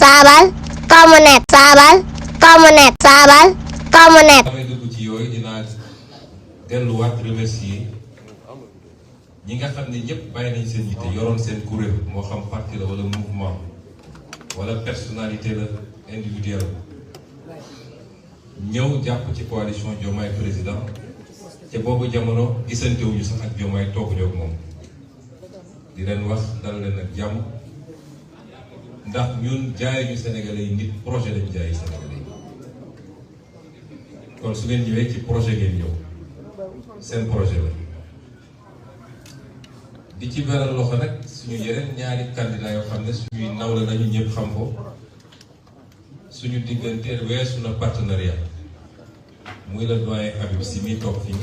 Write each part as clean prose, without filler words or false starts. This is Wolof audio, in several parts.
saabal Komunet saabal Komunet saabal Komunet. damay dugg ci yooyu dinaa delluwaat remercier ñi nga xam ne ñëpp bàyyi nañ seen yitte yoroon seen kuréel moo xam parti la wala mouvement wala personnalité la individuelle ñëw jàpp ci coalition Diomaye président te boobu jamono gisantewuñu sax ak Diomaye tooguñoo ak moom di leen wax dal leen ak jàmm ndax ñun jaayuñu Sénégalais yi nit projet lañ jaayi Sénégalais yi kon su ngeen ñëwee ci projet ngeen ñëw seen projet la di ci beral loxo nag suñu yeneen ñaari candidat yoo xam ne suñuy nawle nañu ñëpp xam ko suñu diggante weesu na partenariat muy la doyen Habib Sy mi toog fii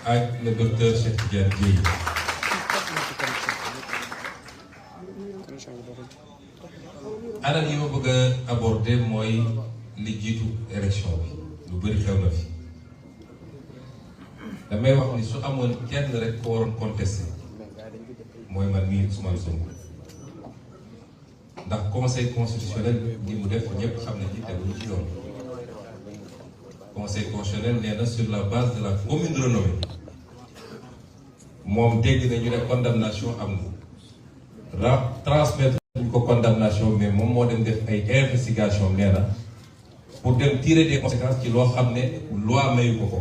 ak le docteur Cheikh Tidiane Dièye anam yi ma bëgg a aborder mooy li jiitu élection bi lu bëri xew na fi damay wax ni su amoon kenn rek ko waroon contesté mooy man mii Ousmane Sonko ndax conseil constitutionnel ni mu def ñëpp xam ne ci teguñu ci yoon conseil constitutionnel nee na sur la base de la commune renommée moom dégg nañu ne condamnation am na transmettre ñu ko condamnation mais moom moo dem def ay investigation nee na pour dem tirer des conséquences ci loo xam ne loi mayu ko ko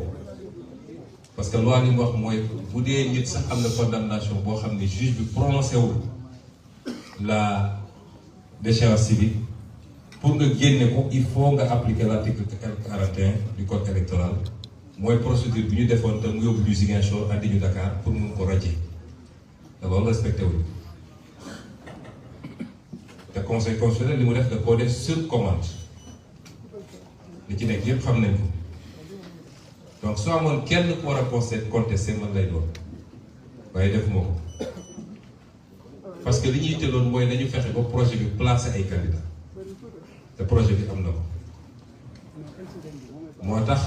parce que loi li mu wax mooy bu dee nit sax am na condamnation boo xam ne juge bi prononcé wul la déchéance civique pour nga génne ko il faut nga appliquer l'article 41 du code électoral mooy procédure bi ñu defoon te mu yóbbu ñu Ziguinchor andi ñu Dakar pour mun ko radier te loolu respecté wuñu te conseil constitutionnel li mu def da koo def sur commande li ci nekk yëpp xam nañ ko donc soo amoon kenn ku war a contesté man lay doon waaye def moo ko parce que li ñuy teeloon mooy nañu fexe ba projet bi placé ay candidats te projet bi am na ko moo tax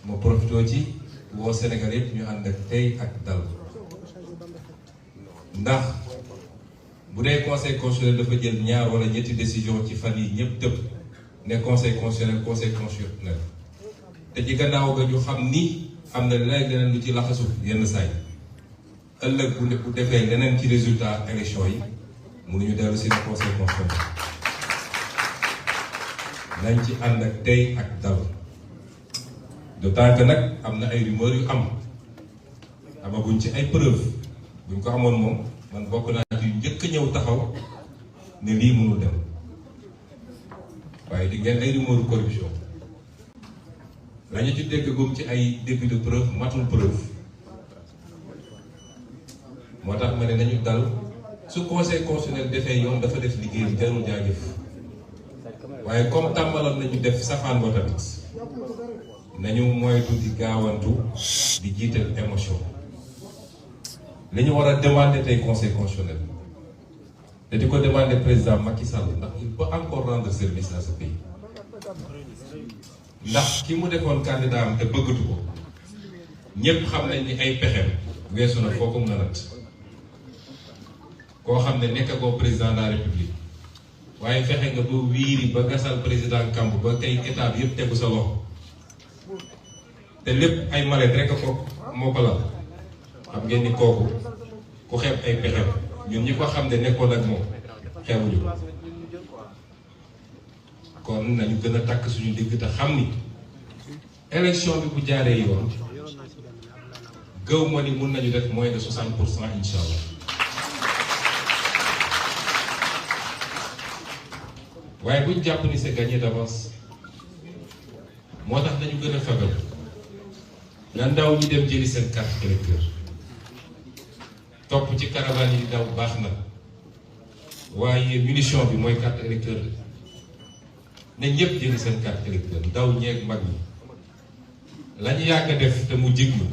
ma profité ci woo Sénégal yëpp ñu ànd ak tey ak dal ndax bu dee conseil constitutionnel dafa jël ñaar wala ñetti décision ci fan yi ñëpp tëb ne conseil constitutionnel te ci gannaaw ga ñu xam ni am na leneen lu ci laxasu yenn saa yi ëllëg bu defee leneen ci résultat élection yi mënuñu dellu si ne conseil constitutionnel nañ ci ànd ak tey ak dal d'autant que nag am na ay rumeurs yu am amaguñ ci ay preuve buñ ko amoon moom man bokk naa ci njëkk ñëw taxaw ne lii mënul dem waaye di ngeen ay rumeurs corruption lañu ci dégg gum ci ay début de preuve matul preuve moo tax ma ne nañu dal su conseil constitutionnel defee yoon dafa def liggéey jarul jaajëf waaye comme tàmbaloon nañu def safaan ba tamit nañu moytu di gaawantu di jiital émotion li ñu war a demander tey conseil constitutionnel te di ko demander président Macky Sall ndax il peut encore rendre service à ce pays ndax ki mu defoon candidat am te bëggatu ko ñépp xam nañ ni ay pexem weesu na foo ko mën a nat koo xam ne nekk koo président de la république waaye fexe nga ba wiiri ba gasal président kamb ba kay état bi yëpp tegu sa loxo te lépp ay mallette rek ko moo ko lal xam ngeen ni kooku ku xeeb ay pexem ñun ñi ko xam ne nekkoon ak moom xeebuñu kon nañu gën a takk suñu digg te xam ni élection bi bu jaaree yoon gëw ma ni mun nañu def moins de 60% incha allah waaye buñ jàpp ni c'est gagné d'avance moo tax nañu gën a fagal na ndaw ñi dem jëli seen carte électeur topp ci caravane yi daw baax na waaye munition bi mooy carte électeur ne ñëpp jëli seen carte électeur ndaw ñeeg mag ñi la ñu yàgg a def te mu jiglu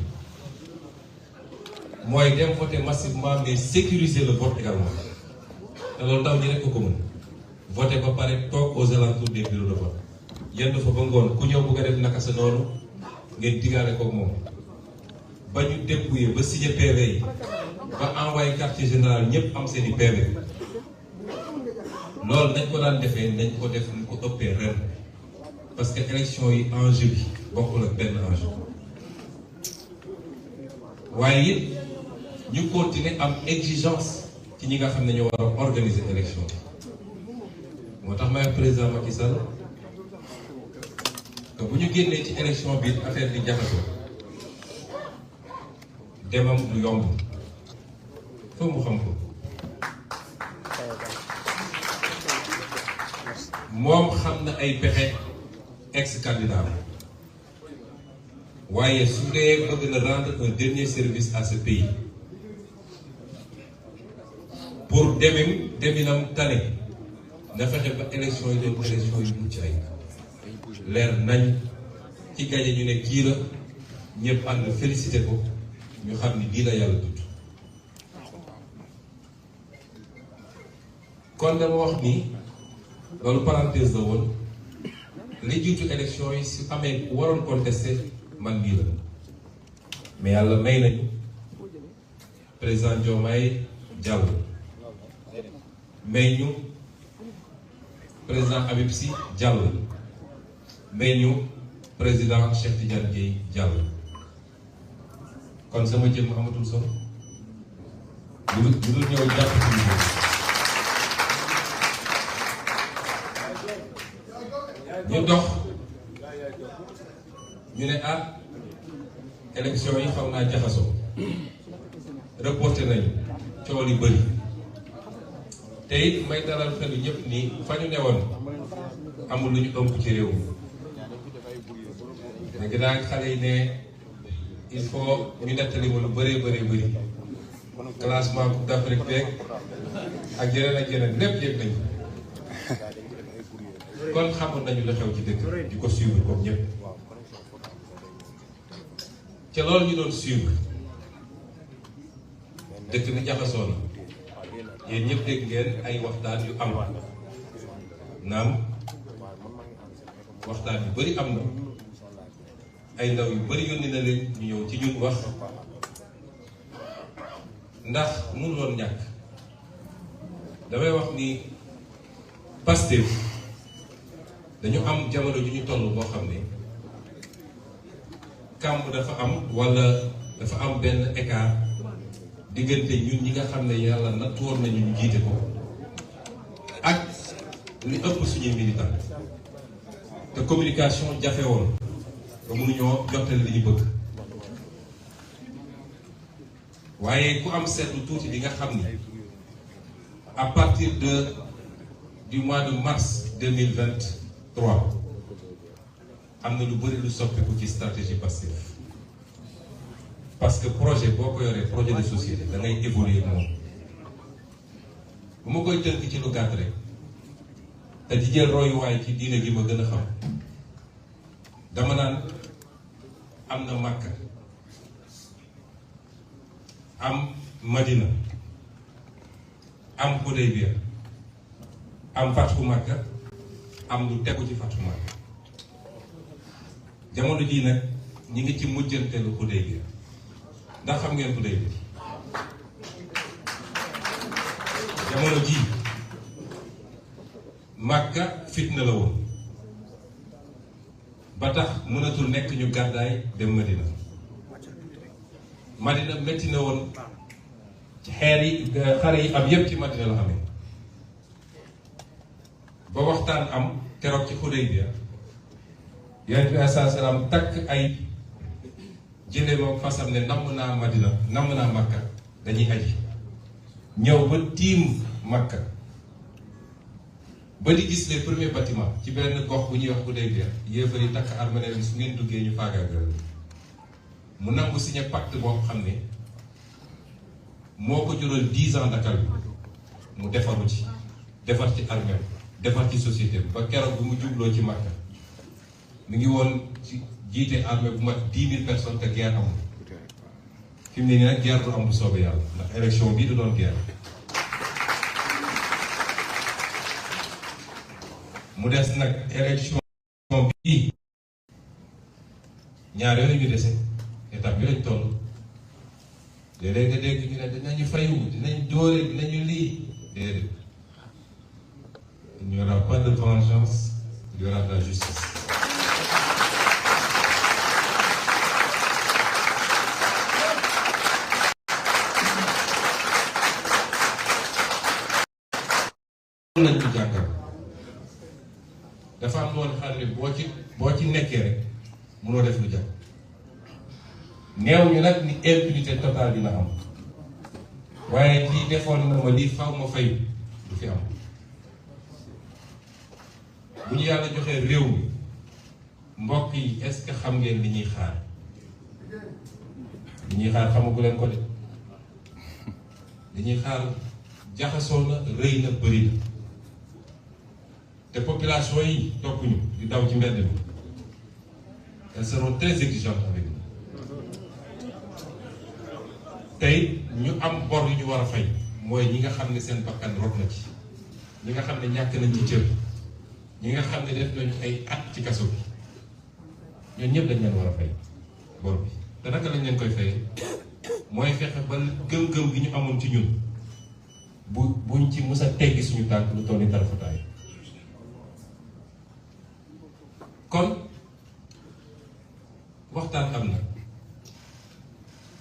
mooy dem voter massivement mais sécuriser le vote également te loolu ndaw ñi rek ko mën voter ba pare toog aux alentours des bureaux de vote yenn fa ba ngoon ku ñëw bëgg a def naka sa noonu ngeen digaale koog moom ba ñu dépouiller ba signer PV yi ba envoyé quartier général ñëpp am seen i PV loolu nañ ko daan defee nañ ko def ñu ko ëppee ren parce que élection yi enjeu bi bokkul ak benn enjeu waaye it ñu continuer am exigence ci ñi nga xam ne ñoo war a organiser élection moo tax may président Macky Sall que bu ñu génnee ci élection bi affaire bi jaxasoo demam du yomb foo mu xam ko moom xam na ay pexe ex-candidat waaye su dee bëgg na rendre un dernier service à ce pays pour deminam tane na fexe ba élection yi doon élection yu mucc ay leer nañ ci gañe ñu ne kii la ñëpp ànd félicité ko ñu xam ni lii la yàlla tudd kon dama wax ni loolu parenthèse la woon li jiitu élection yi si amee waroon contesté man mii la mais yàlla may nañu président Diomaye Diallo may ñu président Habib Sy Diallo may ñu président Cheikh Tidiane Dièye Diallo kon sama jëmm amatul solo lu dul ñëw jàpp ci ñu dox ñu ne élection yi xaw naa jaxasoo reporté nañu coow li bëri te it may dalal xelu ñëpp ni fa ñu newoon amul lu ñu ëmb ci réew mi léegi daal xale yi ne il faut ñu nettali ma lu bëree bëri classement Coupe d'Afrique beeg ak yeneen lépp yëg nañu kon xamoon nañu la xew ci dëkk di ko suivre comme ñëpp ca loolu ñu doon suivre dëkk bi jaxasoo na yéen ñëpp dégg ngeen ay waxtaan yu am naam waxtaan yu bëri am na ay ndaw yu bëri yónni na leen ñu ñëw ci ñun wax ndax mënu loon ñàkk damay wax ni Pastef dañu am jamono ju ñu toll boo xam ne kàmb dafa am walla dafa am benn écart diggante ñun ñi nga xam ne yàlla nattu woon nañu ñu jiite ko ak li ëpp suñuy militant te communication jafe woon ba mënuñoo jottali li ñu bëgg waaye ku am seetlu tuuti di nga xam ni à partir du mois de mars 2023 am na lu bëri lu soppeeku ci stratégie Pastef parce que projet boo ko yoree projet de société da ngay évoluer moom bu ma koy tënk ci lu gàtt rek te di jël royuwaay ci diine gi ma gën a xam dama naan am na Makka am Madina am Hudaybiya am Fathu Makka am lu tegu ci Fathu Makka jamono jii nag ñi ngi ci mujjanteelu Hudaybiya ndax xam ngeen Hudaybiya jamono jii Makka fitna la woon ba tax mënatul nekk ñu gàddaay dem Madina Madina métti na woon ci xare yi am yépp ci Madina la amee ba waxtaan am keroog ci Hudaybiya Yonent bi alayhi salaam takk ay jëlee moom fasam ne namm naa Madina namm naa Makka dañuy aji ñëw ba tiim Makka ba di gis les premiers bâtiments ci benn gox bu ñuy wax Hudaybiya yéefar yi takk armée bi su ngeen duggee ñu faagaagal mu nangu signé pacte boo xam ne moo ko jural 10 ans Dakar bi mu defaru ci defar ci armée defar ci société bi ba keroog bu mu jubloo ci Makka mi ngi woon ci jiite armée bu mat 10 000 personnes te guerre amul fi mu ne nii nag guerre du am bu soobee yàlla ndax élection bii du doon guerre mu des nag élection bii ñaar yooyu ñu dese étape bi lañ toll léeg-léeg nga dégg ñu ne dinañu fayu dinañ dóore dinañu lii déedéet de vengeance, il y aura de la justice. lañ ko jàngal dafa am loolu xam ne boo ci nekkee rek mënoo def lu jàpp neew ñu nag ni impunité totale dina am waaye lii defoon na ma lii faw ma fay du fi am bu ñu yàlla joxee réew mi mbokk yi est-ce que xam ngeen li ñuy xaar xamagu leen ko de li ñuy xaar jaxasoo na rëy na bëri na te population yi topp ñu di daw ci mbedd mi elles seront très exigeantes avec nous tey ñu am bor yu ñu war a fay mooy ñi nga xam ne seen bakkan rot na ci ñi nga xam ne ñàkk nañ ci cër ñi nga xam ne def nañu ay at ci kaso bi ñooñu ñëpp dañ leen war a fay bor bi te naka lañ leen koy fayee mooy fexe ba gëm-gëm gi ñu amoon ci ñun buñ ci mus a teggi suñu tànk lu toll ni tarafataay kon waxtaan am na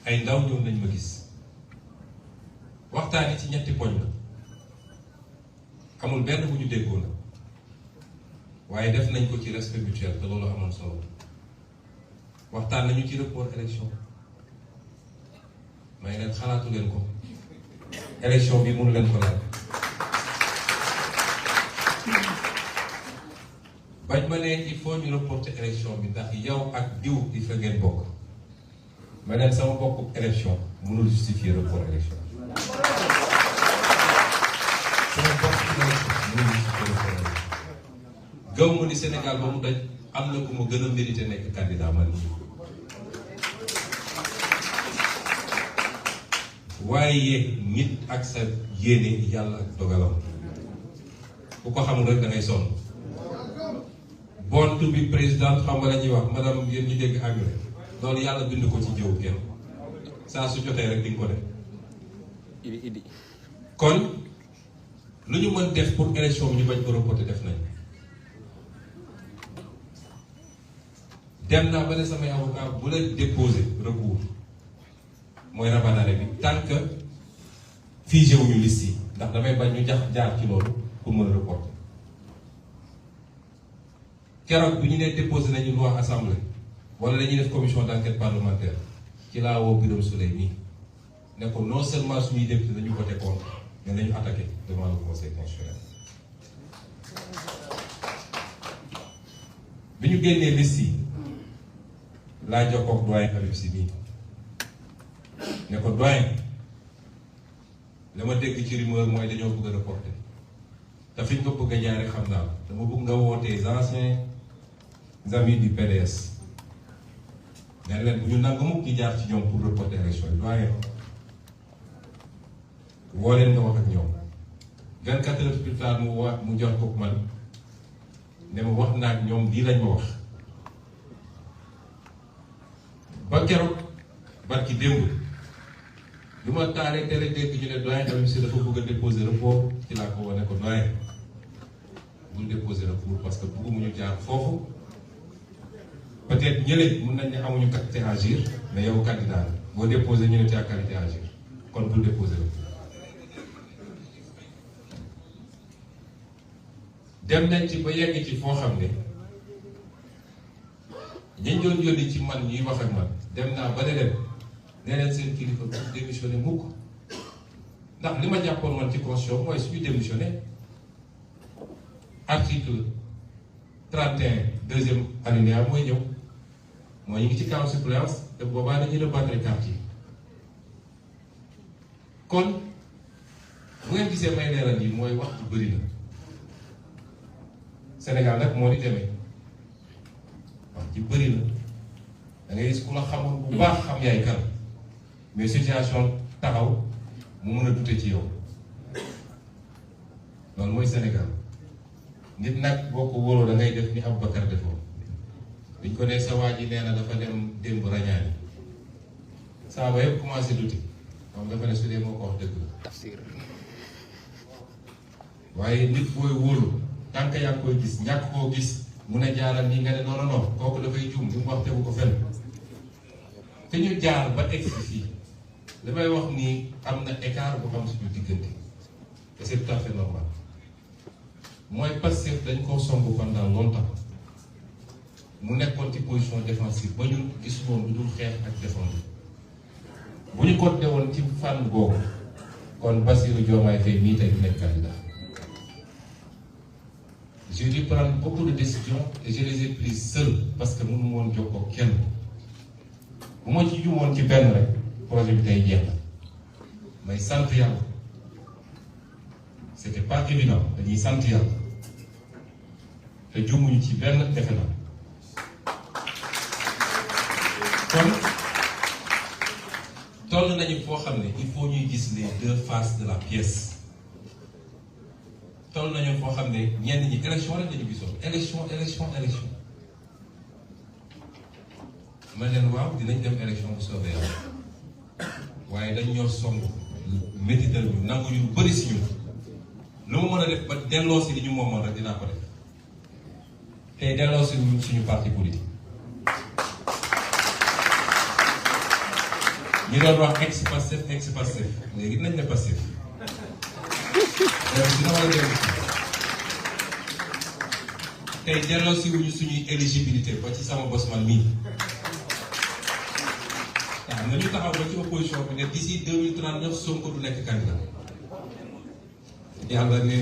ay ndaw ñëw nañ ma gis waxtaan yi ci ñetti poñ la amul benn bu ñu déggoo na waaye def nañ ko ci respect mutuel te loolu amoon solo waxtaan nañu ci report élection may leen xalaatu leen ko élection bi mënu leen ko laaj bañ ma ne il faut ñu reporter élection bi ndax yow ak diw di fa ngeen bokk ma leen sama bokku élection mënul justifier report élection sama bokku élection mënul justifier report élection gëm mu ni Sénégal ba mu daj am na ku ma gën a mérité nekk candidat man nii waaye nit ak sa yéene yàlla ak dogalam ku ko xamul rek da ngay sonn bontu bi président xam nga la ñuy wax madame yéen ñu dégg anglais loolu yàlla bind ko ci jëw kenn saa su jotee rek di nga ko def idi kon lu ñu mën def pour élection bi ñu bañ ko reporter def nañ dem naa ba ne samay avocat bu la déposer recours mooy rabanale bi tant que figé wuñu liste yi ndax damay bañ ñu jaar ci loolu pour mën a reporter keroog bu ñu nee déposé nañu loi assemblée wala dañuy def commission d'enquête parlementaire ci laa woo Birame Souleye nii ne ko non seulement suñuy député dañu voté contre mais nañu attaqué devant le conseil constitutionnel. bi ñu génnee liste yi laa jokkoo ak doyen Habib Sy nii ne ko doyen la ma dégg ci rumeur mooy dañoo bëgg a reporter te fi ñu ko bëgg a jaaree xam naa dama bëgg nga wootee anciens amis du PDS ne leen bu ñu nangu mukk ci jaar ci ñoom pour reporter élection yi doyen woo leen nga wax ak ñoom 24 heures plus tard mu jox ko man ne ma wax naa ak ñoom lii lañ ma wax ba keroog barki démb bi ma taalee tere dégg ñu ne doyen Habib Sy dafa bëgg a déposer recours ci laa ko wane ko doyen bul déposer recours parce que bëggu mu ñu jaar foofu peut-être ñële mun nañ ne amuñu qualité à agir mais yow candidat la boo déposer ñu ne tu as qualité à agir kon bul déposer recours. dem nañ ci ba yegg ci foo xam ne ñañ doon yónni ci man ñuy wax ak man dem naa ba ne leen nee leen seen kilifa bu démissionné mukk ndax li ma jàppoon man ci constitution mooy suñu démissionné article 31 deuxième alinéa mooy ñëw mooy ñu ngi ci camp suppléance te boobaa dañuy rebattre carte yi kon bu ngeen gisee may leeral yi mooy wax ci bëri na Sénégal nag moo di demee wax ci bëri na da ngay gis ku la xamul bu baax xam yaay kan mais situation taxaw mu mën a dute ci yow loolu mooy Sénégal nit nag boo ko wóoroo da ngay def ni Aboubacar defoo biñ ko ne sa waa ji nee na dafa dem démb rañaani saa ba yëpp commencé dute moom dafa ne su dee moo ko wax dëgg la waaye nit booy wóolu tant que yaa ngi koy gis ñàkk koo gis mu ne jaaral nii nga ne non non non kooku dafay juum li mu wax tegu ko fenn te ñu jaar ba egg fii damay wax ni am na écart bu am suñu diggante et c'est tout à fait normal mooy Pastef dañ koo somb pendant longtemps mu nekkoon ci position défensive ba ñun gis woon lu dul xeex ak défendre bu ñu ko dewoon ci fànn googu kon Bassirou Diomaye Faye mii tey du nekk candidat. J'ai dû prendre beaucoup de décisions et je les ai prises seul parce que mënu woon jokkoo kenn bu ma ci jumoon ci benn rek projet bi tey jeex na may sant yàlla c'était pas évident dañuy sant yàlla te jumuñu ci benn defe na kon toll nañu foo xam ne il faut ñuy gis les deux faces de la pièce. toll nañu foo xam ne ñenn ñi élection rek lañu gisoon élection ma leen waaw dinañ dem élection bu soobee yàlla waaye dañ ñoo song métital ñu nangu ñu lu bëri si ñun lu mu mën a def ba delloo si li ñu moomoon rek dinaa ko def tey delloo si suñu parti politique ñu doon wax ex-Pastef léegi dinañ ne Pastef dina war a dellu tey delloo si wuñu suñuy éligibilité ba ci sama bos man mii waaw nañu taxaw ba ci opposition bi ne d'ici 2039 Sonko du nekk candidat yàlla ne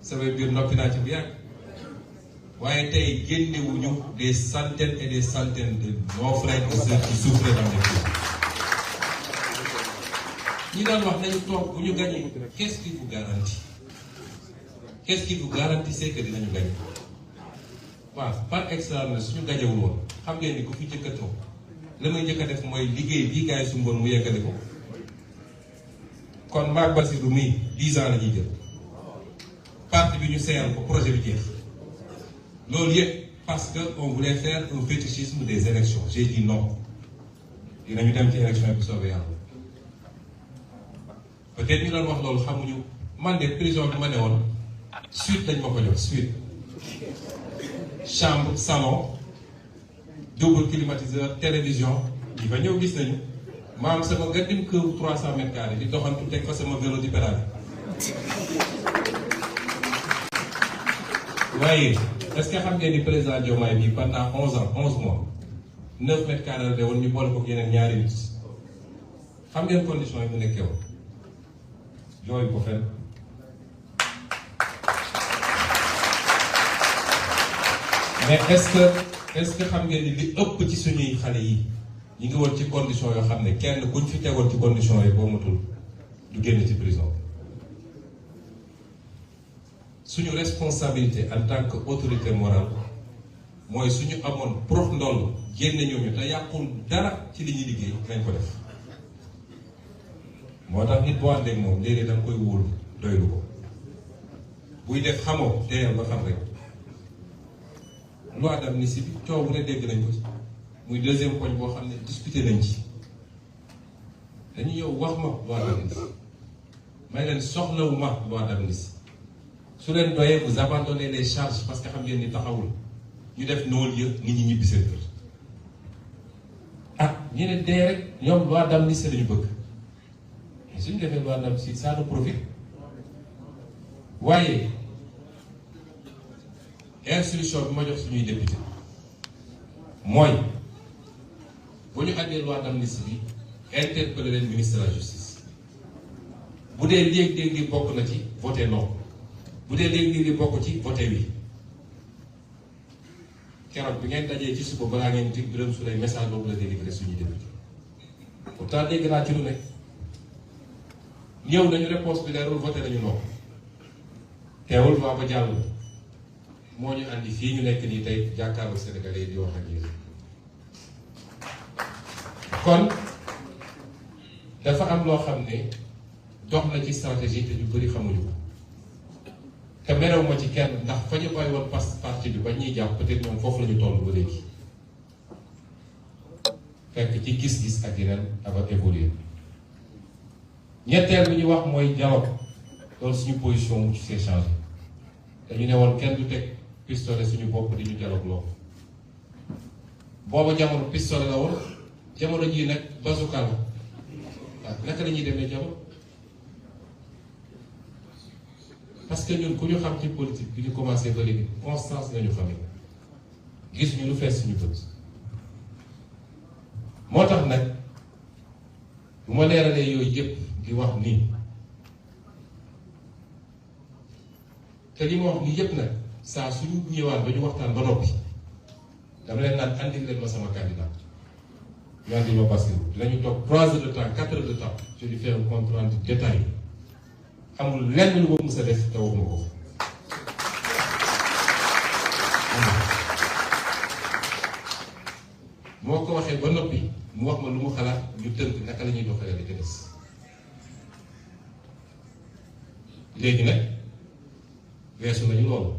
samay biir noppi naa ci bu yàgg waaye tey génnewuñu des centaines et des centaines de nos frères et sœurs qui souffrent dans les pays ñi doon wax nañu toog bu ñu gagné qu'est-ce qui vous garantit c'est que dinañu gagné waaw par extraordinaire suñu gagnéwul woon xam ngeen ni ku fi njëkk a toog la may njëkk a def mooy liggéey bii gars yi su mboon mu yeggale ko kon maag Bassirou mii 10 ans la ñuy jël parti bi ñu seeyal ko projet bi jeex loolu yëpp parce que on voulait faire un fétichisme des élections j'ai dit non dinañu dem ci élection bi soobee yàlla peut-être ñu doon wax loolu xamuñu man de prison bi ma ne woon suite dañ ma ko jox suite chambre salon double climatiseur télévision yi fa ñëw gis nañu ma am sama gàddim këru 300 mètres carrés di doxantu teg fa sama vélo di pédale waaye est-ce que xam ngeen ni président Diomaye bi pendant 11 mois 9 mètres carrés de woon ñu boole ko yeneen ñaari nit xam ngeen condition yi mu nekkee woon jooy ko fenn mais est-ce que xam ngeen ni li ëpp ci suñuy xale yi ñu ngi woon ci condition yoo xam ne kenn kuñ fi tegoon ci condition yi boo matul du génn ci prison suñu responsabilité en tant que autorité morale mooy suñu amoon prox ndoll génne ñooñu te yàqul dara ci li ñuy liggéey nañ ko def moo tax nit boo àndeek moom léegi da nga koy wóolu doylu ko buy def xamoo teeyal ba xam rek loi d'amnistie bi coow bu ne dégg nañ ko ci muy deuxième poñ boo xam ne discuté nañ ci dañu yow wax ma loi d'amnistie may leen soxlawu ma loi d'amnistie su leen doyee vous abandonnez les charges parce que xam ngeen ni taxawul ñu def noolu yëpp nit ñi ñibbi seen kër ah ñu ne dee rek ñoom loi d'amnistie lañu bëgg suñu defee loi d'amnistie ça nous profite waaye instruction bi ma jox suñuy député mooy bu ñu àndee loi d'amnistie bi interpeller leen ministre de la justice bu dee léeg-léeg bokk na ci voté non bu dee léeg-léeg bokk ci voté oui keroog bi ngeen dajee ci suba balaa ngeen di Birame Souleye message boobu la délivré suñuy député pourtant dégg naa ci lu ne ñëw nañu réponse bi leerul voté nañu non teewul waa ba jàll moo ñu andi fii ñu nekk nii tey jàkkaarloo Sénégalais yi di wax ak yéen kon dafa am loo xam ne dox na ci stratégie te ñu bëri xamuñu ko te merew ma ci kenn ndax fa ñu bàyyi woon parti bi ba ñuy jàpp peut-être ñoom foofu la ñu toll ba léegi fekk ci gis-gis ak yeneen dafa évoluer ñetteel bi ñu wax mooy dialogue loolu suñu position mu ci s'est changé dañu ne woon kenn du teg pistolet suñu bopp di ñu dialogue loo booba jamono pistolet la woon jamono jii nag bazooka la waaw naka la ñuy demee jamono parce que ñun ku ñu xam ci politique bi ñu commencé ba léegi constance nañu xamee gis ñu lu fees suñu bët moo tax nag bu ma leeralee yooyu yëpp di wax nii te li ma wax nii yëpp nag saa suñu ñëwaat ba ñu waxtaan ba noppi dama leen naan andil leen ma sama candidat ñu andil ma Bassirou dinañu toog 3 heures de temps 4 heures de temps je lui fais un compte rendu détaillé amul lenn lu ma mës a def te waxuma ko moo ko waxee ba noppi mu wax ma lu mu xalaat ñu tënk naka la ñuy doxalee la ca des léegi nag weesu nañu loolu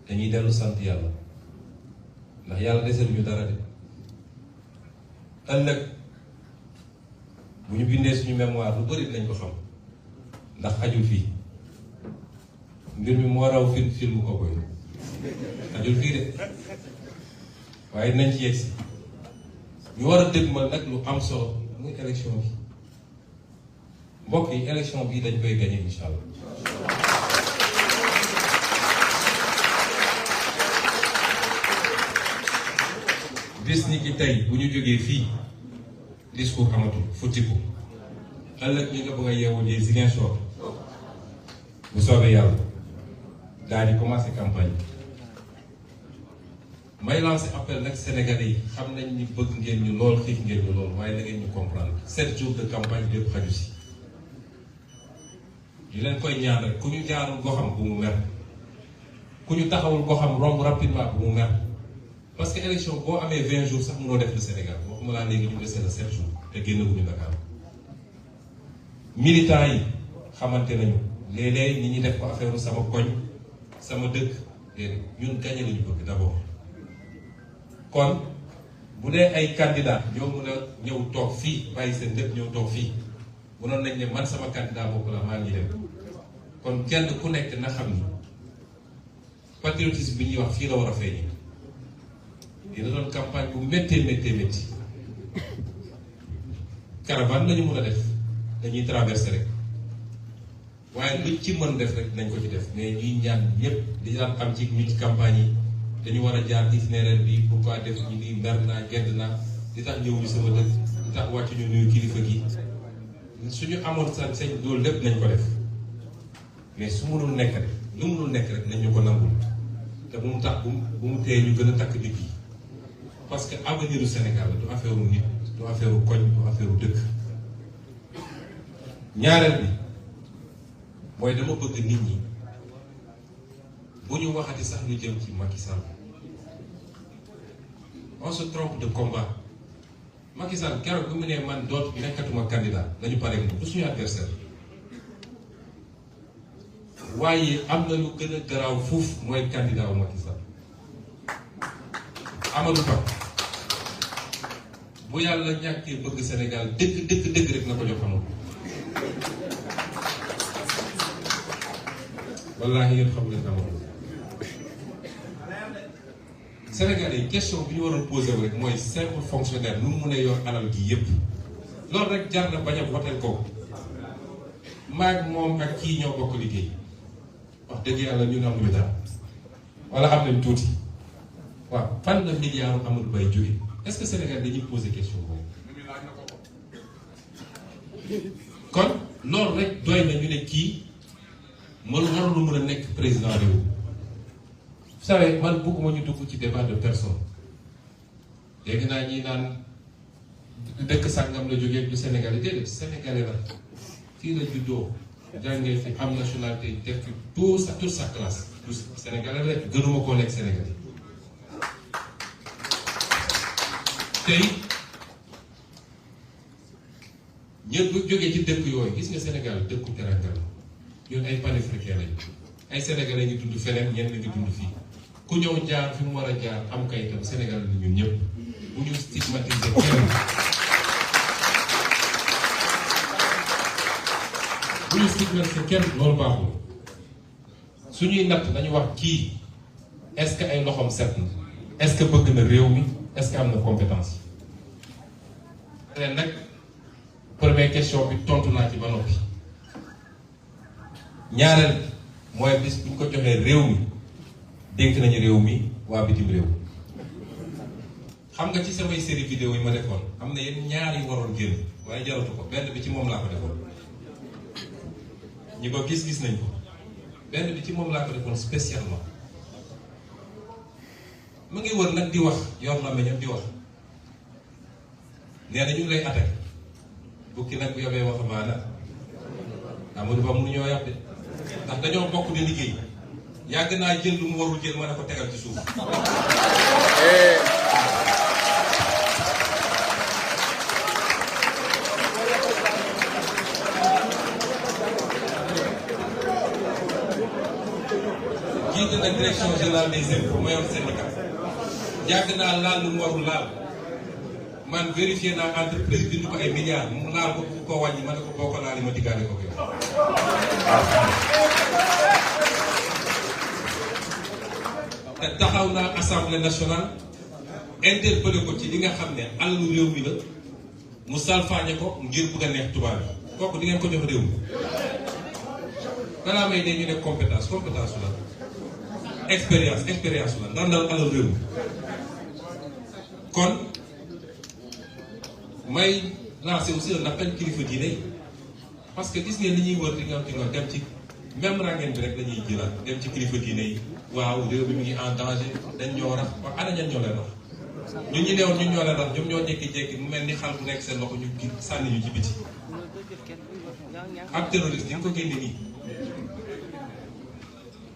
dañuy dellu sant yàlla ndax yàlla desal ñu dara de ëllëg bu ñu bindee suñu mémoire lu bëri dinañ ko xam ndax xajul fii mbir mi moo raw film ko koy xajul fii de waaye dinañ ci yegsi ñu war a dégmal nag lu am solo muy élection bi mbokk yi élection bi dañ koy gagné incha allah bis ni ki tey bu ñu jógee fii discours amatul futtiku ëllëg ñi nga bëgg a yeewu ji Ziguinchor bu soobee yàlla daal di commencé campagne may lancé appel nag Sénégalais yi xam nañ ni bëgg ngeen ñu lool xiif ngeen ñu lool waaye da ngeen ñu comprendre 7 jours de campagne lépp xaju si di leen koy ñaan rek ku ñu jaarul goxam bu mu mer ku ñu taxawul goxam romb rapidement bu mu mer parce que élection boo amee 20 jours sax mënoo def le Sénégal waxuma laa léegi ñu dese la 7 jours te génnaguñu Dakar militants yi xamante nañu léeg-léeg nit ñi def ko affaire sama koñ sama dëkk déedéet ñun gagné lañu bëgg d'abord kon bu dee ay candidat ñoo mën a ñëw toog fii bàyyi seen lépp ñëw toog fii mënoon nañ ne man sama candidat bopp la maa ngi dem kon kenn ku nekk na xam ni patriotisme bi ñuy wax fii la war a feeñee dina doon campagne bu méttee métti caravane lañu mën a def dañuy traverser rek waaye luñ ci mën def rek dinañ ko ci def mais ñuy ñaan ñëpp di daan am ci ñu ci campagne yi dañu war a jaar itinéraire bi pourquoi def ñu ni mer naa gedd naa li tax ñëw ñu sama dëkk li tax wàcc ñu nuyu kilifa gi suñu amoon sa sañ loolu lépp nañ ko def mais su mënul nekk rek lu mënul nekk rek nañ ñu ko nangul te bu mu tax bu mu tee ñu gën a takk nit yi parce que avenir du Sénégal du affaire u nit du affaire u koñ du affaire u dëkk ñaareel bi mooy dama bëgg nit ñi bu ñu waxati sax lu jëm ci Macky Sall on se trompe de combat Macky Sall keroog bi mu ne man dootu nekkatuma candidat dañu pare moom du suñu adversaire waaye am na lu gën a garaaw fuuf mooy candidat wu Macky Sall Amadou Ba bu yàlla ñàkkee bëgg Sénégal dëgg rek na ko jox Amadou wallaahi yéen xam leen Amadou Sénégalais yi question bi ñu waroon posé wu rek mooy simple fonctionnaire nu mu mun a yor alal gi yépp loolu rek jar na bañ a votel ko maag moom ak kii ñoo bokk liggéey wax dëgg yàlla ñun am nañu dara wala am nañ tuuti waaw fan la milliard Amadou Bay jóge est-ce que Sénégal dañuy poser question boobu kon loolu rek doy na ñu ne kii warul lu mën a nekk président réew. Vous savez man bëgguma ñu dugg ci débat de personne léegi naa ñi naan dëkk sàngam la jógee du Sénégalais déedéet Sénégalais la fii la juddoo jàngee fi am nationalité def fi toute sa classe tout Sénégalais la gënuma koo nekk Sénégalais tey ñëpp bu jógee ci dëkk yooyu gis nga Sénégal dëkku teranga la ñun ay panafricains lañu ay Sénégalais ñu dund feneen ñenn ngi dund fii ku ñëw jaar fi mu war a jaar am kayitam Sénégal la ñun ñëpp bu ñu stigmatiser kenn bu ñu stigmatiser kenn loolu baaxul suñuy natt dañu wax kii est-ce que ay loxoom set na est-ce que bëgg na réew mi est-ce que am na compétence leen nag première question bi tontu naa ci ba noppi ñaareel mooy bis bu ñu ko joxee réew mi dénk nañu réew mi waa bitim réew xam nga ci samay série vidéo yi ma defoon am na yenn ñaar yi waroon génn waaye jaratu ko benn bi ci moom laa ko defoon ñi ko gis nañ ko benn bi ci moom laa ko defoon spécialement mu ngi wër nag di wax yor na meñam di wax nee na ñu ngi lay attaqué bukki nag bu yobee waxambaane Amadou Ba mënu ñoo yàpp de ndax dañoo bokk di liggéey yàgg naa jël lu mu warul jël mën a ko tegal ci suuf jiite na direction générale des impôts ma yor syndicat yàgg naa laal lu mu warul laal man vérifié naa entreprise bi ñu ko ay milliards mu laal ko bu ko wàññi ma ne ko boo ko laal ma diggaale ko yow. te taxaw naa assemblée nationale interpellé ko ci li nga xam ne alalu réew mi la mu salfaañe ko ngir bëgg a neex tubaab yi kooku di ngeen ko jox réew mi balaa may dee ñu ne compétence la expérience la ndax ndaw alalu réew mi kon. may lancer aussi un appel kilifa diine parce que gis ngeen li ñuy wër di nga dem ci même rangeen bi rek dañuy jëlaat dem ci kilifa diine yi waaw réew mi mu ngi en danger dañ ñoo rax ba ana ñan ñoo leen rax ñun ñi neewoon ñun ñoo leen rax ñoom ñoo jékki-jékki mu mel ni xal bu nekk seen loxo ñu gi sànni ñu ci biti ak terroriste ñu ko génne nii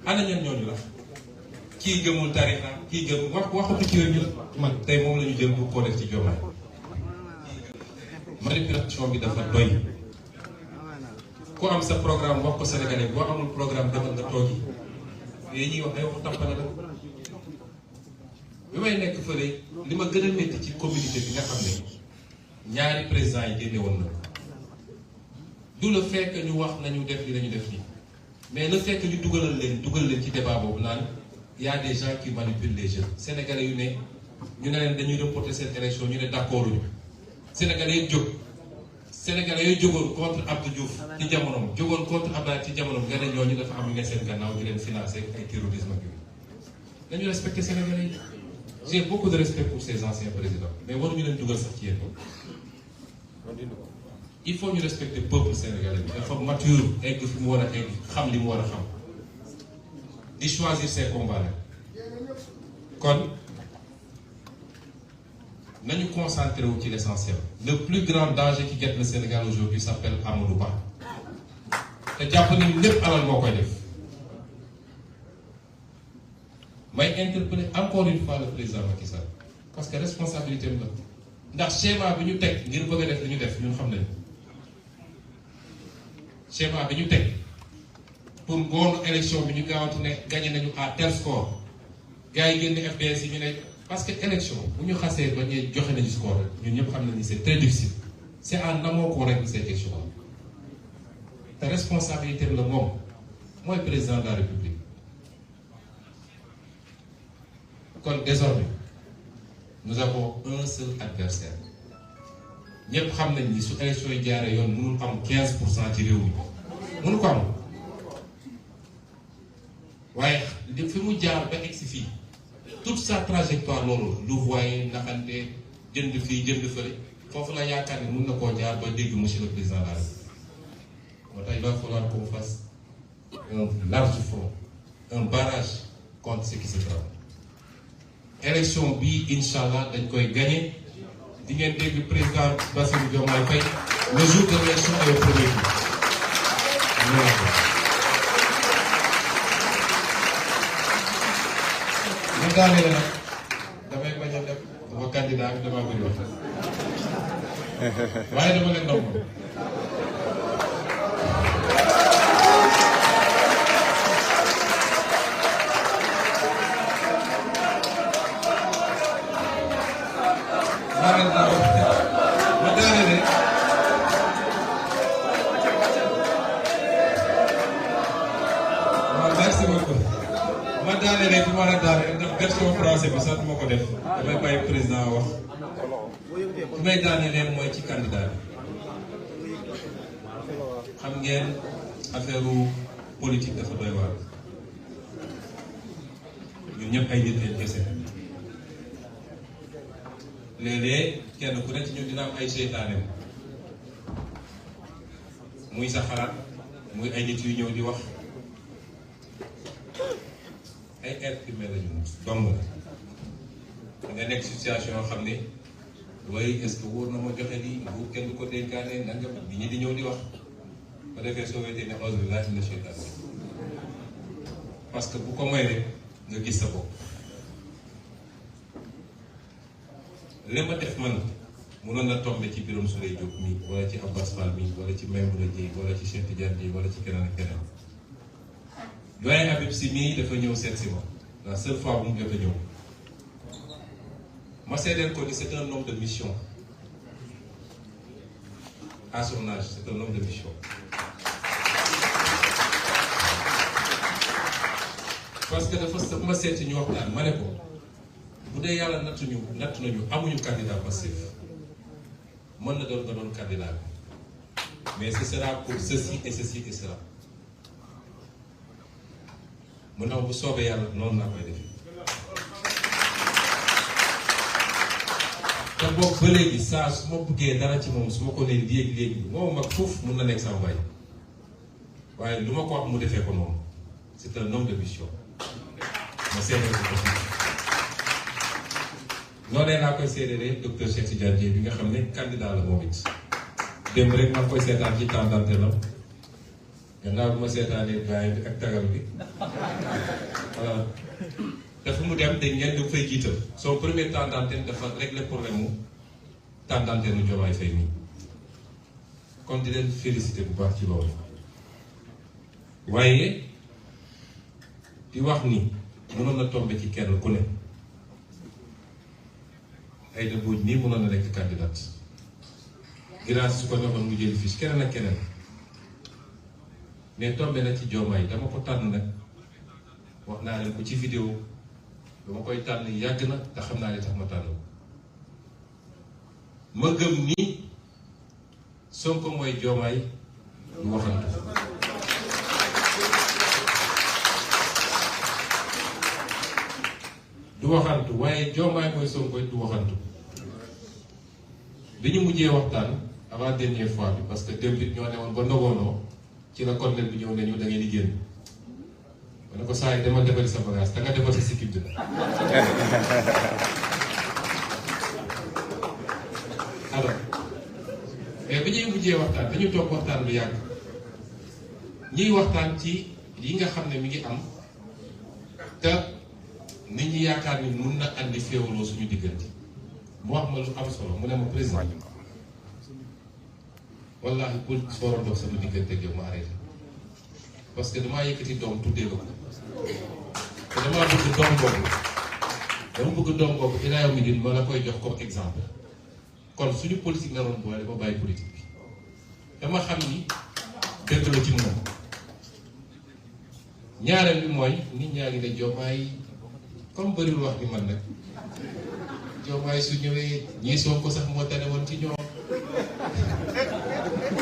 ana ñan ñooñu la kii gëmul tarixa kii gëm waxatu ci yooyu man tey moom la ñu jël bu ko def ci Diomaye manipulation bi dafa doy ku am sa programme wax ko sénégalais boo amul programme demal nga toogi yooyu ñuy wax ay waxu tampale la bi may nekk fële li ma gën a métti ci communauté bi nga xam ne ñaari président yi génne woon na du le fait que ñu wax nañu def li nañu def nii mais le fait que ñu dugal leen ci débat boobu naan y a des gens qui manipulent les jeunes sénégalais yu ne ñu ne leen dañuy reporter cette élection ñu ne d'accord uñu Sénégalais yi jóg Sénégalais yooyu jógoon contre Abdou Diouf ci jamonoom jógoon contre Abdoulaye ci jamonoom nga ne ñooñu dafa am ñu ne seen gannaaw ñu leen financé ay terrorisme ak yooyu dañu respecté Sénégalais yi j'ai beaucoup de respect pour ces anciens présidents mais waruñu leen dugal sax ci yéen il faut ñu respecter peuple sénégalais bi dafa mature egg fi mu war a egg xam li mu war a xam di choisir ses combats kon nañu concentré wu ci l'essentiel le plus grand danger qui guette le Sénégal aujourd'hui s'appelle Amadou Ba te jàpp nañu lépp alal moo koy def may interpeller encore une fois le président Macky Sall parce que responsabilité am la ndax schéma bi ñu teg ngir bëgg a def li ñu def ñun xam nañu schéma bi ñu teg pour ngoonu élection bi ñu gaawante ne gagné nañu à tel score gars yi génn FDS yi ñu ne. Parce que élection bu ñu xasee ba ñuy joxe nañu score rek ñun ñëpp xam nañu ni c'est très difficile c'est en amont qu'on règle cette élection te responsabilité bi la moom mooy président de la République kon désormais nous avons un seul adversaire ñëpp xam nañ ni su élection yi jaaree yoon mënul am 15% ci réew mi mënu ko am waaye li fi mu jaar ba egsi fii. toute sa trajectoire loolu lu voyé naxante jënd fii jënd fële foofu la yaakaar ne mun na koo jaar ba dégg monsieur le président de la République moo tax il va falloir qu'on fasse un large front un barrage contre ce qui se trame élection bii incha allah dañ koy gagné di ngeen dégg président Bassirou Diomaye Faye le jour de l'élection est au premier tour mu daanee nag damay bañ a def dama candidat bi damaa bëri wax waaye dama leen ndomb merci merci beaucoup ma daanelee fi ma la daanee ndax version français bi sax ma ko def damay bàyyi président wax fi may daanelee mooy ci candidat bi xam ngeen affaire politique dafa doy waar ñun ñëpp ay nit lañ kese léeg-léeg kenn ku nekk ci ñun dina am ay seytaaneem muy sa xalaat muy ay nit yu ñëw di wax ay être humain lañu dong la nga nekk situation yoo xam ne waaye est-ce que wóor na ma joxe lii bu kenn du ko dénkaane nanga bi ñi di ñëw di wax ba defee soo wetee ne auzu billaahi mina shaytaan parce que bu ko moy rek nga gis sa bopp li ma def man mënoon na tombe ci Birame Souleye Diop mi wala ci Abbas Fall mi wala ci Maïmouna Dièye wala ci Cheikh Tidiane Dièye wala ci keneen ak keneen doyen Habib Sy mii dafa ñëw seet si ma la seule fois bu mu jot a ñëw ma seedeel ko ni c'est un homme de mission à son âge c'est un homme de mission parce que dafa ma seeti ñu waxtaan ma ne ko bu dee yàlla natt nañu amuñu candidat passif mën na doon nga doon candidat bi mais ce sera pour ceci et ceci et cela mu ndax bu soobee yàlla noonu laa koy def te boobu ba léegi saa su ma bëggee dara ci moom su ma ko nee léegi moom mag foofu mun na nekk sama baay waaye lu ma ko wax mu defee ko noonu c'est un homme de mission ma seedeel ko aussi noonee laa koy seedelee docteur Cheikh Tidiane Dièye bi nga xam ne candidat la moom it démb rek maa ngi koy seetaan ci temps d'antenne am gannaaw bi ma seetaanee gaay bi ak tagal bi voilà dafa mu dem dañ ngeen di fay jiital son premier temps d'antenne dafa régler problème mu temps d'antenne nu Diomaye Faye nii kon di leen féliciter bu baax ci loolu waaye di wax ni mënoon na tombe ci kenn ku ne ay dëbbuj nii mënoon na nekk candidat grâce su ko neexoon mu jëli fiche keneen ak keneen mais tombé na ci Diomaye dama ko tànn nag wax naa leen ko ci vidéo dama koy tànn yàgg na te xam naa li tax ma tànn ko ma gëm ni Sonko mooy Diomaye du waxantu du waxantu waaye Diomaye mooy Sonko du waxantu bi ñu mujjee waxtaan avant dernière fois bi parce que démb it ñoo ne woon ba ndogoonoo ci la colonel bi ñëw ne ñu da ngeen di génn ma ne ko saa yi dama defari sa bagage da nga defar sa sikkim bi alors mais bi ñuy mujjee waxtaan dañu toog waxtaan lu yàgg ñuy waxtaan ci yi nga xam ne mi ngi am te nit ñi yaakaar ni mun na andi féewaloo suñu diggante mu wax ma lu am solo mu ne ma président wallahi pour sooroon dox sama diggante ak yow ma arrêté parce que damaa yëkkati doom tuddee la ko te damaa bëgg doom boobu ilaa yow mi din ma la koy jox comme exemple kon suñu politique naroon boole ba bàyyi politique bi dama xam ni dëgg la ci moom ñaareel bi mooy nit ñaa ngi ne Diomaye comme bëriwul wax ni man nag Diomaye su ñëwee ñii Sonko sax moo tane woon ci ñoom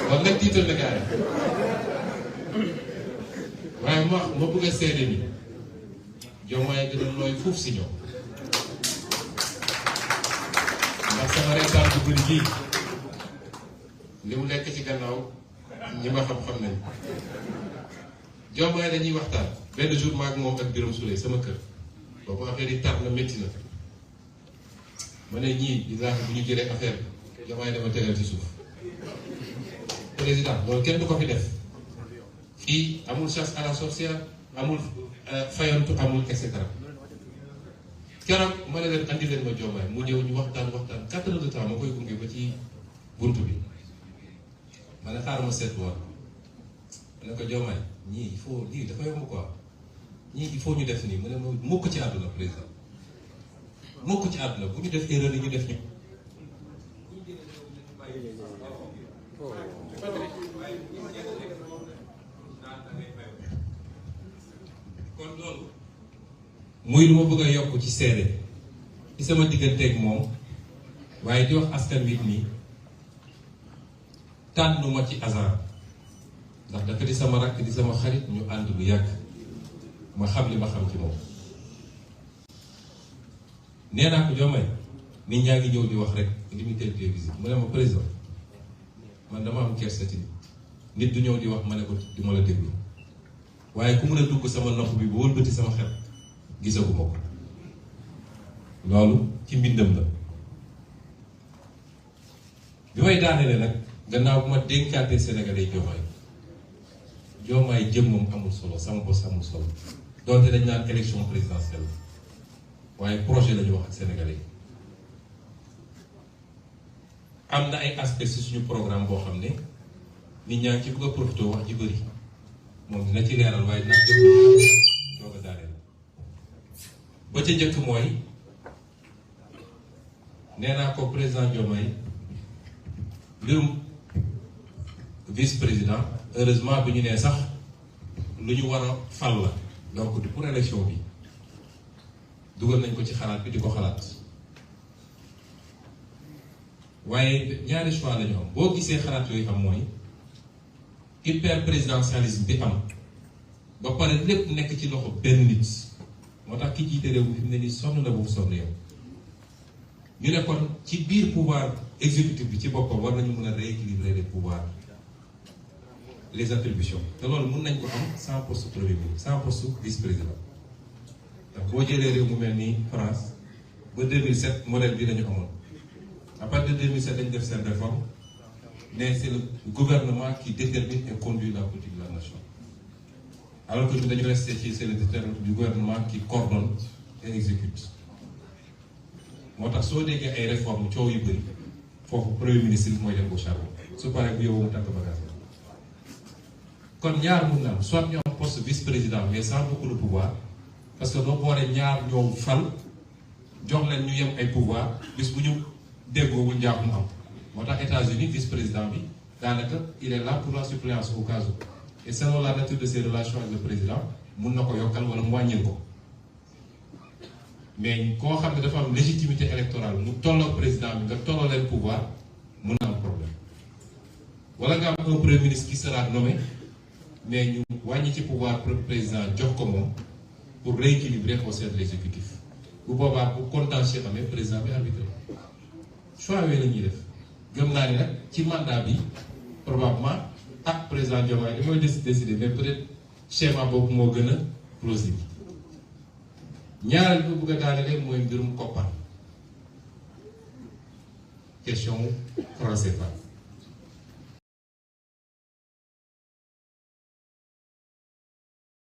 kon nag tiital na gaa yi waaye ma bëgg a seede ni Diomaye gën a nooy fuuf si ñoom ndax sama reetaan bu bëri gii li mu lekk ci gannaaw ñi ma xam-xam nañ Diomaye dañuy waxtaan benn jour maag moom ak Birame Souleye sama kër boobu affaire yi tar na métti na ma ne ñii di laax bu ñu jëlee affaire bi Diomaye dama tegal ci suuf président loolu kenn du ko fi def fii amul chasse à la sorcière amul fayantu amul et cetera keroog ma ne leen andi leen ma Diomaye mu ñëw ñu waxtaan 4 heures de temps ma koy gunge ba ci buntu bi ma ne xaaral ma seetluwaat ma ne ko Diomaye ñii il faut lii dafa yomb quoi ñii il faut ñu def nii mu ne ma mukk ci àdduna président mukk ci àdduna bu ñu def erreur yi ñu def ñu. kon loolu muy lu ma bëgg a yokk ci seede ci sama digganteeg moom waaye di wax askan wi nii tànnuma ci hasard ndax dafa di sama rakk di sama xarit ñu ànd lu yàgg ma xam li ma xam ci moom. nee naa ko Diomaye nit ñaa ngi ñëw di wax rek limité télévision mu ne ma président man dama am kersa ci nit du ñëw di wax ma ne ko di ma la déglu waaye ku mën a dugg sama nopp bi ba wëlbati sama xel gisagu ma ko loolu ci mbindam la. bi may daanelee nag gannaaw bu ma dénkaatee Sénégalais yi Diomaye jëmmam amul solo sama bos amul solo donte dañ naan élection présidentielle waaye projet la ñu wax ak Sénégalais yi. am na ay aspects ci suñu programme boo xam ne nit ñaa ngi ci bëgg a profité wax ji bëri moom dina ci leeral waaye dina doog a daaneel ba ca njëkk mooy nee naa ko président Diomaye mbirum vice président heureusement bi ñu nee sax lu ñu war a fal la donc du pour élection bi dugal nañ ko ci xalaat bi di ko xalaat waaye ñaari choix la ñu am boo gisee xalaat yooyu am mooy hyper présidentialisme bi am ba pare lépp nekk ci loxo benn nit moo tax ki jiite réew mi fi mu ne nii sonn na bu mu sonn yow ñu ne kon ci biir pouvoir exécutif bi ci boppam war nañu mën a rééquilibrer les pouvoirs les attributions te loolu mën nañ ko am sans poste premier ministre sans poste vice président ndax boo jëlee réew mu mel ni France ba 2007 modèle bi lañu amoon à partir de 2007 dañu def seen réforme mais c'est le gouvernement qui détermine et conduit la politique de la nation alors que ñu dañu resté ci c'est le déterminant du gouvernement qui coordonne et exécute moo tax soo déggee ay réformes coow yu bëri foofu premier ministre mooy dem au charbon su paree bu yóbbu mu tàkk bagage kon ñaar mun na am soit ñu am poste vice président mais sans beaucoup de pouvoir parce que doo boole ñaar ñoo fal jox leen ñu yem ay pouvoir bis bu ñu déggoowul njaaxum am moo tax États-Unis vice président bi daanaka il est là pour la suppléance au cas où et selon la nature de ses relations avec le président mun na ko yokkal wala mu wàññil ko mais koo xam ne dafa am légitimité électorale mu tolloo président bi nga tolloo leen pouvoir mun na am problème wala nga am un premier ministre qui sera nommé mais ñu wàññi ci pouvoir président jox ko moom pour rééquilibrer au sein de l'exécutif bu boobaa bu contentieux amee président bi arbitré choix yooyu la ñuy def gëm naa ni nag ci mandat bi probablement ak président Diomaye li mooy décider mais peut-être schéma boobu moo gën a plausible. ñaareel bi bëgg a daanelee mooy mbirum koppar question franc CFA